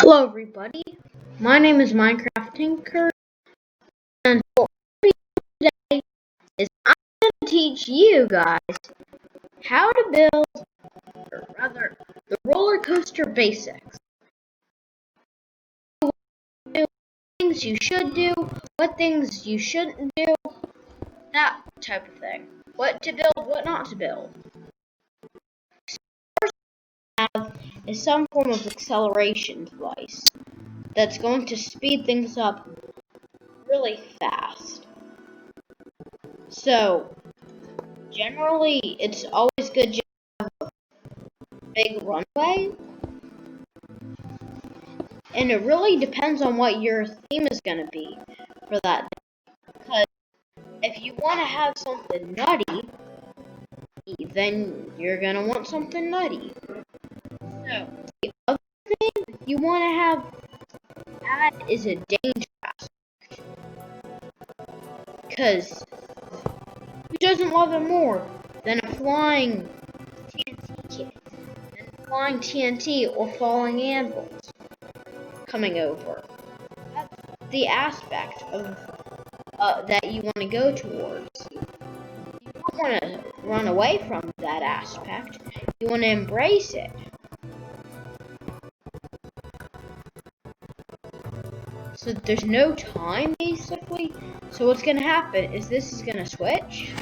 Hello everybody, my name is Minecraft Tinker, and what we're doing today is I'm going to teach you guys how to build, or rather, the roller coaster basics. What things you should do, what things you shouldn't do, that type of thing. What to build, what not to build. First thing I have is some form of acceleration device that's going to speed things up really fast. So, generally, it's always good to have a big runway, and it really depends on what your theme is going to be for that day. Because if you want to have something nutty, then you're going to want something nutty. So, the other thing you want to add is a danger aspect. Because who doesn't love it more than a flying TNT kid? Than flying TNT or falling anvils coming over. That's the aspect of that you want to go towards. You don't want to run away from that aspect. You want to embrace it. So there's no time, basically. So what's going to happen is this is going to switch.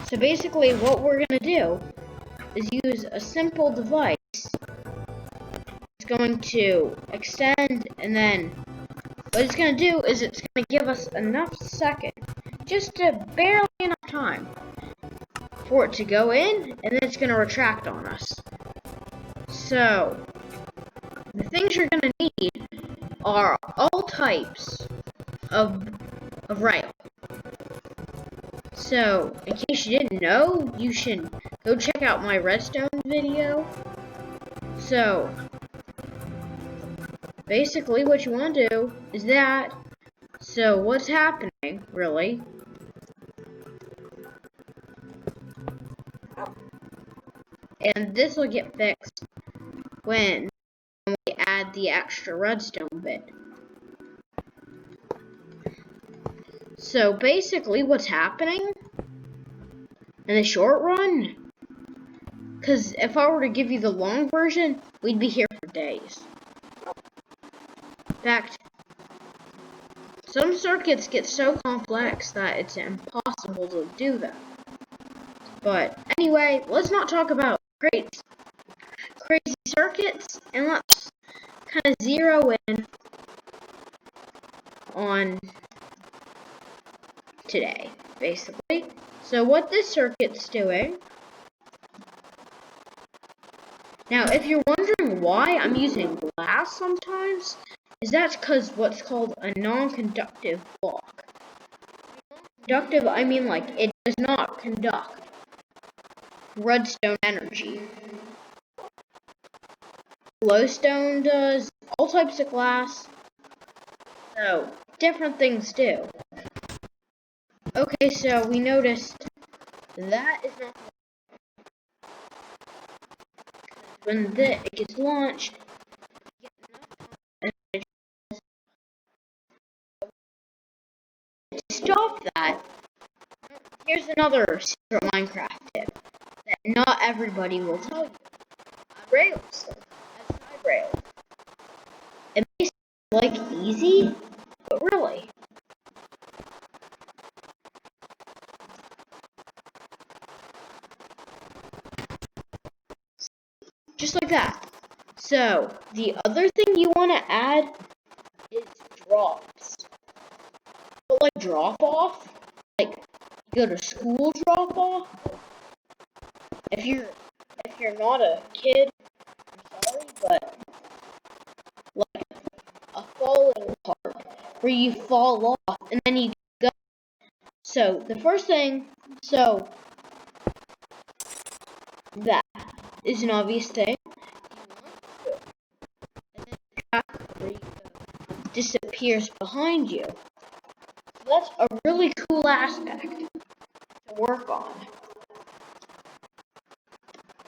So basically what we're going to do is use a simple device. It's going to extend, and then what it's going to do is it's going to give us enough seconds, just barely enough time, for it to go in, and then it's going to retract on us. So, the things you're going to need are all types of rail. So, in case you didn't know, you should go check out my redstone video. So, basically what you want to do is that. So, what's happening, really, and this will get fixed when we add the extra redstone bit. So basically what's happening in the short run, because if I were to give you the long version, we'd be here for days. In fact, some circuits get so complex that it's impossible to do that. But anyway, let's not talk about crazy circuits, and let's kind of zero in on today, basically. So what this circuit's doing. Now, if you're wondering why I'm using glass sometimes, is that's because what's called a non-conductive block. Conductive, I mean like it does not conduct redstone energy. Glowstone does, all types of glass, so different things do. Okay, so we noticed that is not when it gets launched. To stop that, here's another secret Minecraft tip that not everybody will tell you. Rails. That's side rails. It may seem like easy, but really. Just like that. So, the other thing you want to add is drops. But like drop off, like you go to school drop off. If you're not a kid, I'm sorry, but like a falling part where you fall off and then you go. So the first thing, so that is an obvious thing. And then the track where you go disappears behind you. So that's a really cool aspect to work on.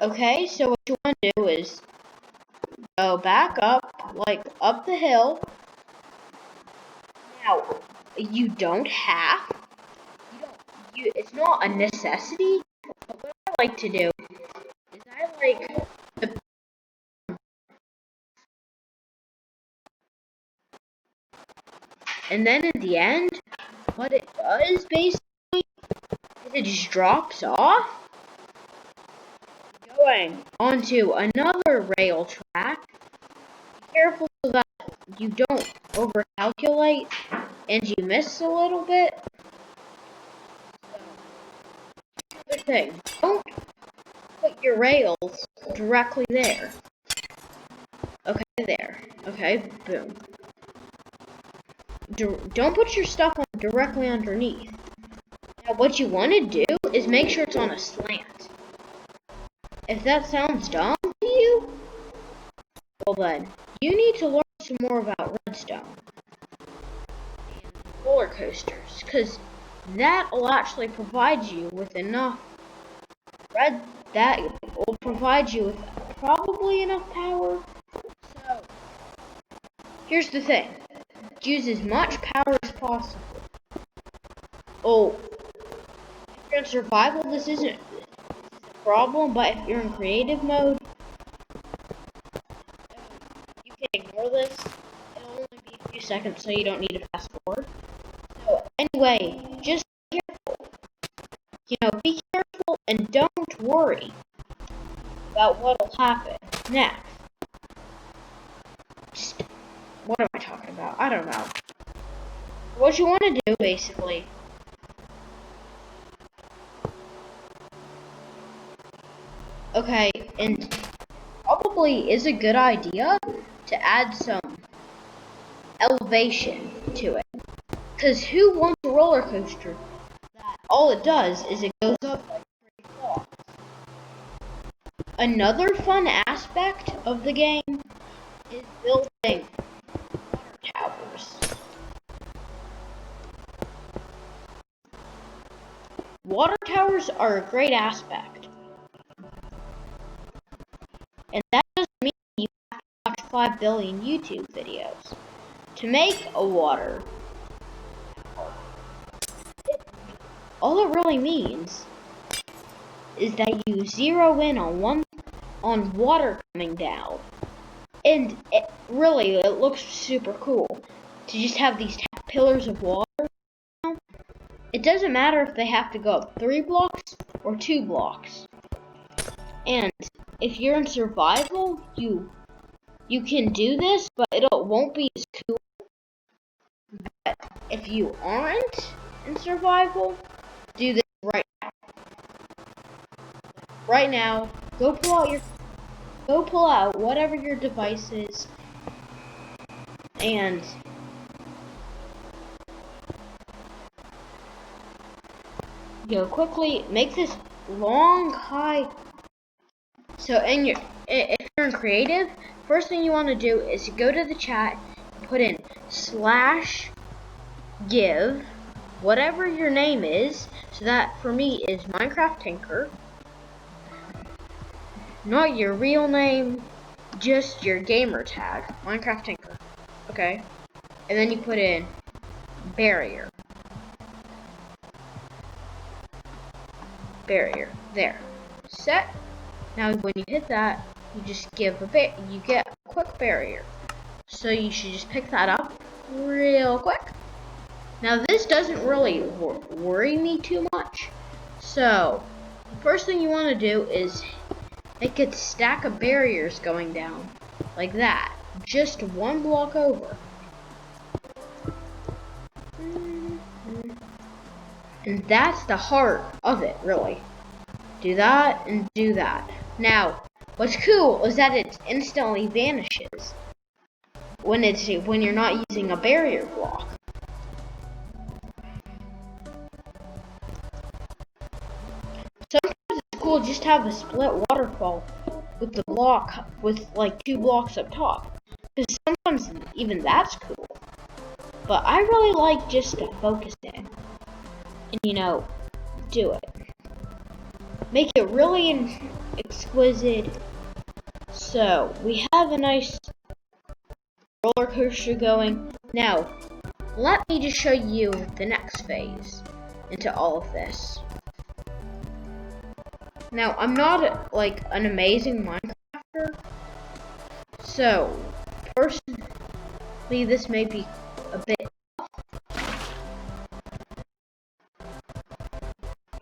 Okay, so what you want to do is go back up, like up the hill. Now, you don't have, it's not a necessity, but what I like to do is I like to, and then in the end, what it does basically is it just drops off, going onto another rail track. Be careful so that you don't overcalculate and you miss a little bit. Other thing, don't put your rails directly there. Okay, there. Okay, boom. Don't put your stuff on directly underneath. Now, what you want to do is make sure it's on a slant. If that sounds dumb to you, well then, you need to learn some more about redstone and roller coasters, because that will actually provide you with enough that will provide you with probably enough power. So, here's the thing. Use as much power as possible. Oh, if you're in survival, this isn't a problem, but if you're in creative mode, you can ignore this. It'll only be a few seconds, so you don't need to fast forward. So, anyway, just be careful. Be careful and don't worry about what'll happen next. What am I talking about? I don't know. What you want to do, basically, okay, and probably is a good idea to add some elevation to it. Because who wants a roller coaster that all it does is it goes up like 3 blocks? Another fun aspect of the game is building water towers. Water towers are a great aspect. And that doesn't mean you have to watch 5 billion YouTube videos to make a water tower. All it really means is that you zero in on water coming down. And it looks super cool to just have these pillars of water. It doesn't matter if they have to go up 3 blocks or 2 blocks. And if you're in survival, you can do this, but it won't be as cool. But if you aren't in survival, do this right now. Right now, go pull out whatever your device is, and quickly make this long high. So if you're in creative, first thing you want to do is go to the chat, put in /give whatever your name is. So that for me is Minecraft Tinker. Not your real name, just your gamer tag, Minecraft Tinker. Okay? And then you put in barrier. There. Set. Now when you hit that, you just you get a quick barrier. So you should just pick that up real quick. Now this doesn't really worry me too much. So the first thing you want to do is make a stack of barriers going down like that, just 1 block over. And that's the heart of it, really. Do that and do that. Now, what's cool is that it instantly vanishes when you're not using a barrier block. Sometimes it's cool just to have a split waterfall with the block with like 2 blocks up top, because sometimes even that's cool. But I really like just to focus in and do it. Make it really exquisite. So So, we have a nice roller coaster going. Now, let me just show you the next phase into all of this. Now, I'm not like an amazing Minecrafter, so personally this may be a bit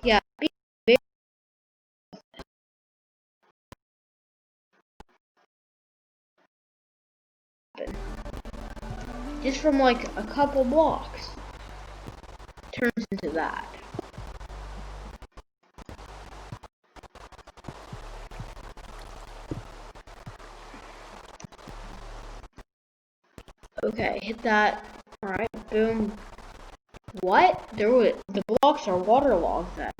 yeah, just from like a couple blocks turns into that. Okay, hit that. Alright, boom. What? The blocks are waterlogged then.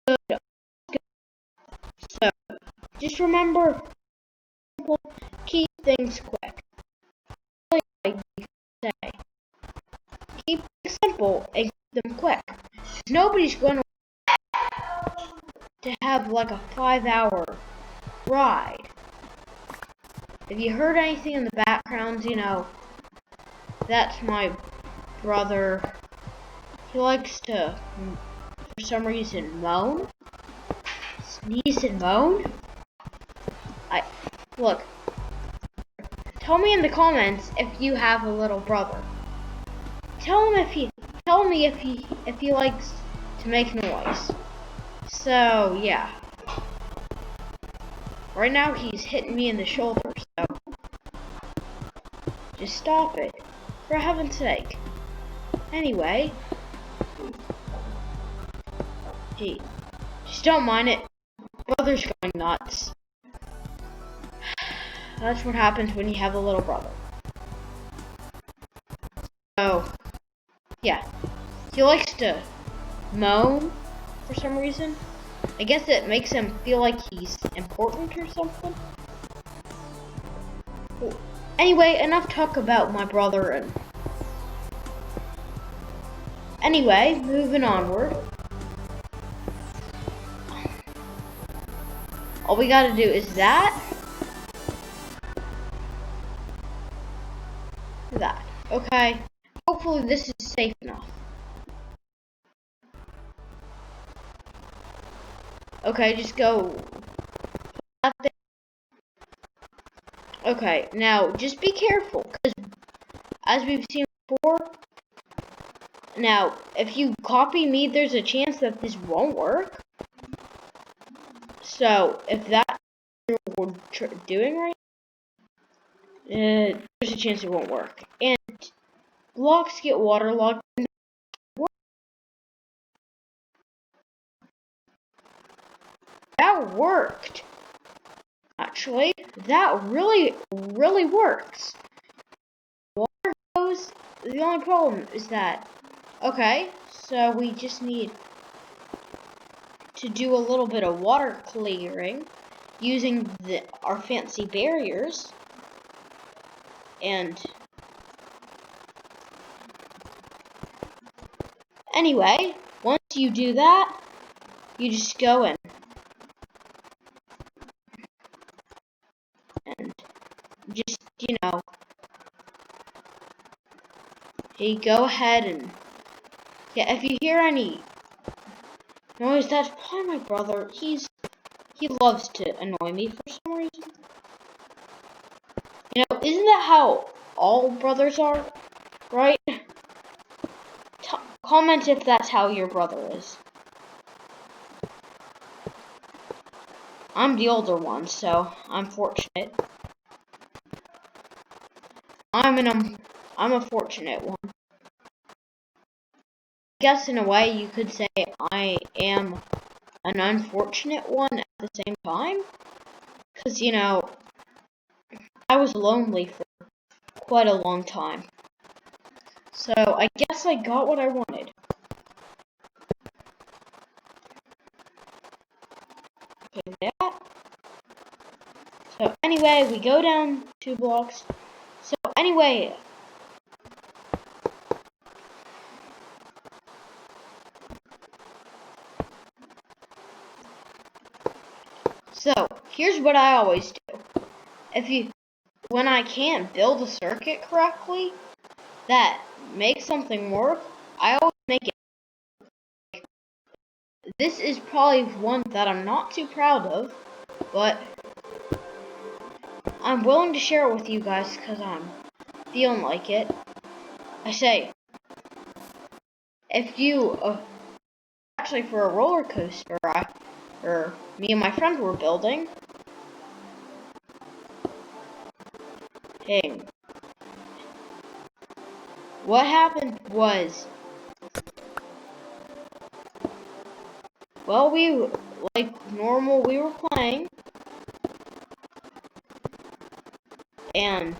Good. So, just remember, keep things quick. Like you say, keep things simple and keep them quick. Nobody's going to have like a 5-hour ride. If you heard anything in the background, you know, that's my brother. He likes to, for some reason, moan. Sneeze and moan? Look. Tell me in the comments if you have a little brother. Tell me if he likes to make noise. So yeah. Right now he's hitting me in the shoulder, so just stop it. For heaven's sake. Anyway. Hey, just don't mind it. Brother's going nuts. That's what happens when you have a little brother. So, yeah. He likes to moan for some reason. I guess it makes him feel like he's important or something. Anyway, enough talk about my brother and... Anyway, moving onward. All we gotta do is that. That. Okay. Hopefully this is safe enough. Okay, just go. Okay, now just be careful, because as we've seen before, now if you copy me, there's a chance that this won't work. So if that's what we're doing right, there's a chance it won't work. And blocks get waterlogged. That worked. Actually, that really works. Water goes. The only problem is that. Okay, so we just need to do a little bit of water clearing using our fancy barriers. And anyway, once you do that, you just go in and just, you know, you go ahead and, yeah, if you hear any noise, that's probably my brother. He loves to annoy me for some reason. You know, isn't that how all brothers are, right? Comment if that's how your brother is. I'm the older one, so I'm fortunate. I'm a fortunate one. I guess in a way you could say I am an unfortunate one at the same time. Because, you know, I was lonely for quite a long time. So I guess I got what I wanted. Okay, that. So anyway, we go down 2 blocks. So anyway, So, here's what I always do. When I can't build a circuit correctly that makes something work, I always make it. This is probably one that I'm not too proud of, but I'm willing to share it with you guys because I'm feeling like it. I say, if you, actually for a roller coaster, me and my friend were building. Hey, what happened was, well, like normal, we were playing, and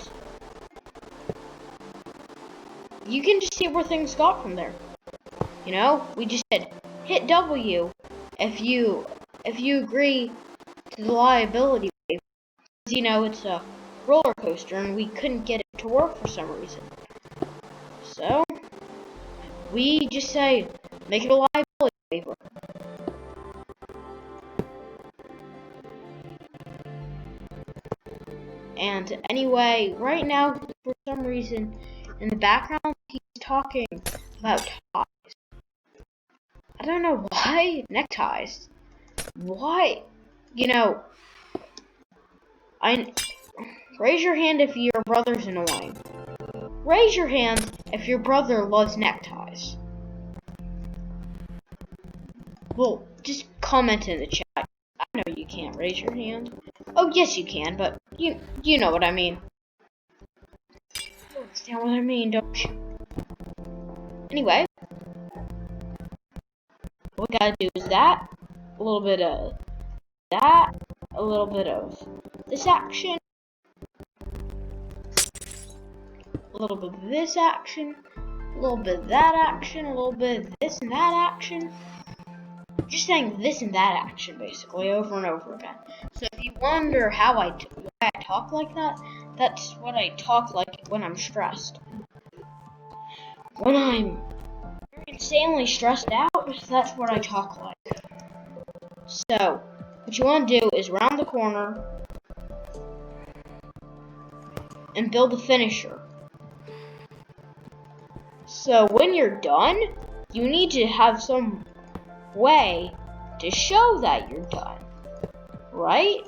you can just see where things got from there. You know, we just said hit W if you agree to the liability waiver. You know, it's a roller coaster, and we couldn't get it to work for some reason. So we just say make it a liability waiver. And anyway, right now, for some reason, in the background, he's talking about ties. I don't know why. Neckties. Why? You know, raise your hand if your brother's annoying. Raise your hand if your brother loves neckties. Well, just comment in the chat. I know you can't raise your hand. Oh, yes you can, but you know what I mean. You understand what I mean, don't you? Anyway, what we gotta do is that, a little bit of that, a little bit of this action, a little bit of this action, a little bit of that action, a little bit of this and that action. Just saying this and that action, basically, over and over again. So if you wonder why I talk like that, that's what I talk like when I'm stressed. When I'm insanely stressed out, that's what I talk like. So, what you want to do is round the corner and build a finisher. So when you're done, you need to have some way to show that you're done, right?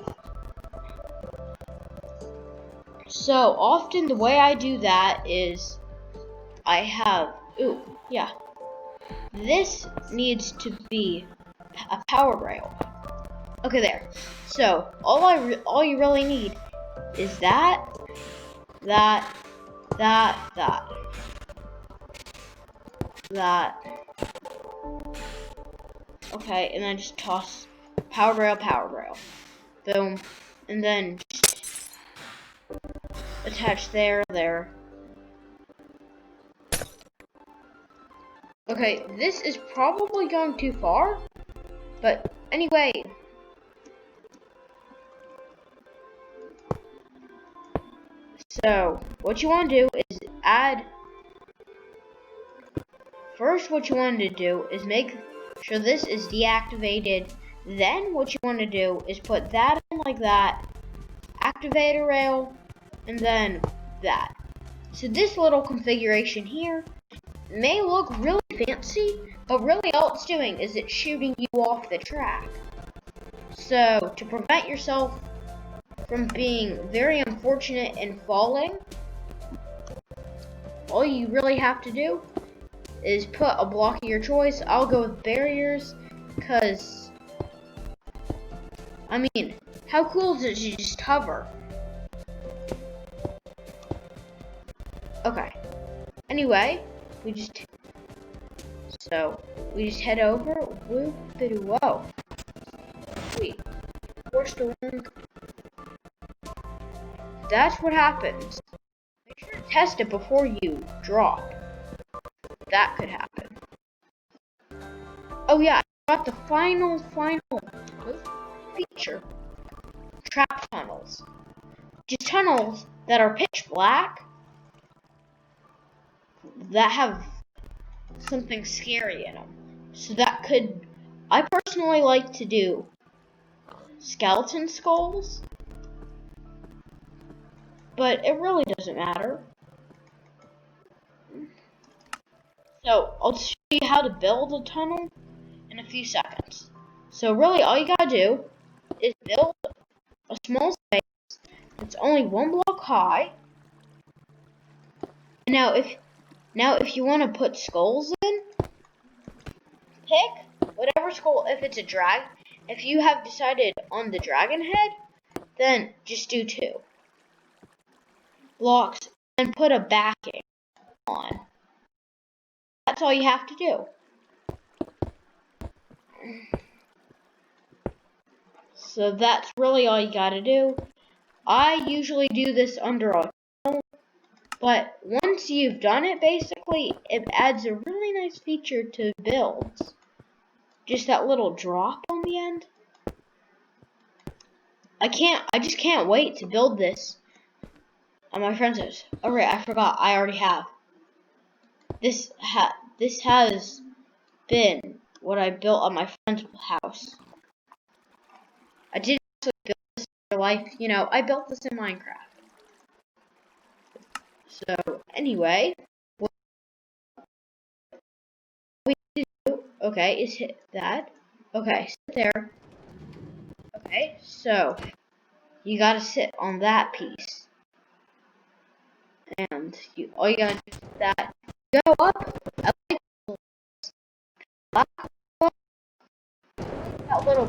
So often the way I do that is I have, this needs to be a power rail. Okay, there. So all you really need is that. Okay, and then just toss power rail. Boom. And then just attach there. Okay, this is probably going too far, but anyway. So, what you want to do is first what you want to do is make sure this is deactivated. Then what you want to do is put that in like that, activate a rail, and then that. So this little configuration here may look really fancy, but really all it's doing is it's shooting you off the track. So to prevent yourself from being very unfortunate and falling, all you really have to do is put a block of your choice. I'll go with barriers, because, I mean, how cool is it to just hover? Okay. Anyway, we just head over. Whoa. Wait. Forced to win. That's what happens. Make sure to test it before you drop. That could happen. Oh yeah, I got the final feature. Trap tunnels. Just tunnels that are pitch black that have something scary in them. So that could, I personally like to do skeleton skulls, but it really doesn't matter. So I'll show you how to build a tunnel in a few seconds. So really all you gotta do is build a small space that's only 1 block high. And now if you want to put skulls in, pick whatever skull. If it's a dragon, if you have decided on the dragon head, then just do 2 blocks and put a backing on. That's all you have to do. So that's really all you gotta do. I usually do this under a tunnel, but once you've done it, basically, it adds a really nice feature to builds. Just that little drop on the end. I just can't wait to build this. And my friend says, oh right, I forgot, I already have. This has been what I built at my friend's house. I didn't actually build this in real life, you know, I built this in Minecraft. So, anyway, what we need to do, okay, is hit that. Okay, sit there. Okay, so, you gotta sit on that piece. And all you gotta do is that. Go up, that little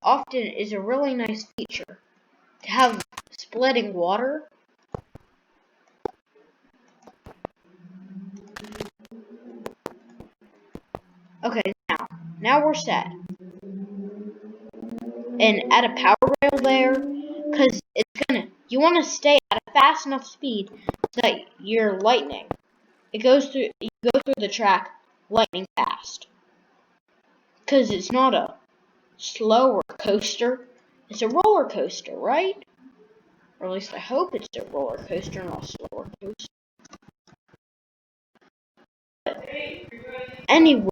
often is a really nice feature to have splitting water. Okay, now we're set. And add a power rail there, because you want to stay at a fast enough speed so that your lightning, you go through the track lightning fast. Because it's not a slower coaster, it's a roller coaster, right? Or at least I hope it's a roller coaster, not a slower coaster. But anyway,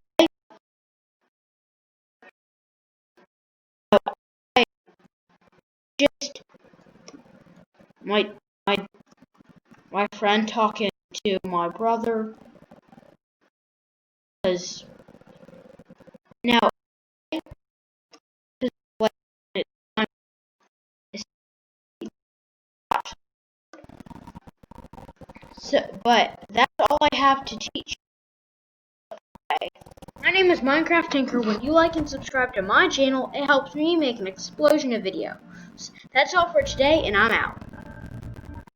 I just my friend talking to my brother, because now but that's all I have to teach. Okay. My name is Minecraft Tinker. When you like and subscribe to my channel, it helps me make an explosion of videos. That's all for today, and I'm out.